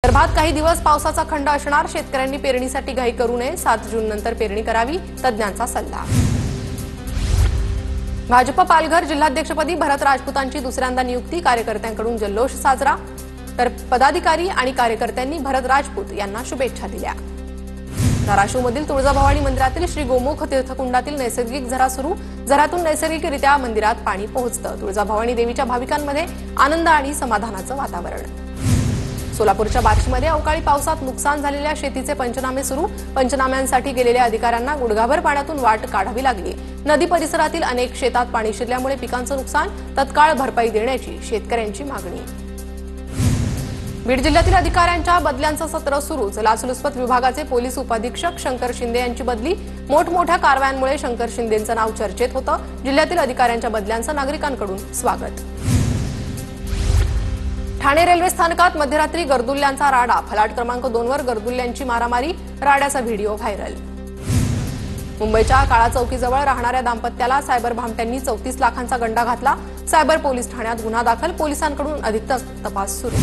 विदर्भात काही दिवस पावसाचा खंड असणार, शेतकऱ्यांनी पेरणीसाठी घाई करू नये, 7 जून नंतर पेरणी करावी, तज्ञांचा सल्ला। भाजप पालघर जिल्हाध्यक्षपदी भरत राजपूतांची दुसऱ्यांदा नियुक्ती, कार्यकर्त्यांकडून जल्लोष साजरा, तर पदाधिकारी आणि कार्यकर्त्यांनी भरत राजपूत यांना शुभेच्छा दिल्या। धाराशिवमधील तुळजाभवानी मंदिरातील श्री गोमुख तीर्थकुंडातील नैसर्गिक झरा सुरू, झऱ्यातून नैसर्गिकरित्या मंदिरात पाणी पोहोचतं, तुळजाभवानी देवीच्या भाविकांमध्ये आनंद आणि समाधानाचं वातावरण। सोलापूरच्या बार्शीमध्ये अवकाळी पावसात नुकसान झालेल्या शेतीचे पंचनामे सुरू, पंचनाम्यांसाठी गेलेल्या अधिकाऱ्यांना गुडघाभर पाण्यातून वाट काढावी लागली। नदी परिसरातील अनेक शेतात पाणी शिरल्यामुळे पिकांचं नुकसान, तत्काळ भरपाई देण्याची शेतकऱ्यांची मागणी। बीड जिल्ह्यातील अधिकाऱ्यांच्या बदल्यांचं सत्र सुरूच, लाचलुचपत विभागाचे पोलीस उपाधीक्षक शंकर शिंदे यांची बदली, मोठमोठ्या कारवायांमुळे शंकर शिंदेंचं नाव चर्चेत होतं। जिल्ह्यातील अधिकाऱ्यांच्या बदल्यांचं नागरिकांकडून स्वागत। ठाणे रेल्वे स्थानकात मध्यरात्री गर्दुल्ल्यांचा राडा, फलाट क्रमांक 2 वर गर्दुल्ल्यांची मारामारी, राड्याचा व्हिडिओ व्हायरल। मुंबईच्या काळा चौकीजवळ राहणाऱ्या दाम्पत्याला सायबर भामट्यांनी 34 लाखांचा गंडा घातला, सायबर पोलीस ठाण्यात गुन्हा दाखल, पोलिसांकडून अधिक तपास सुरू।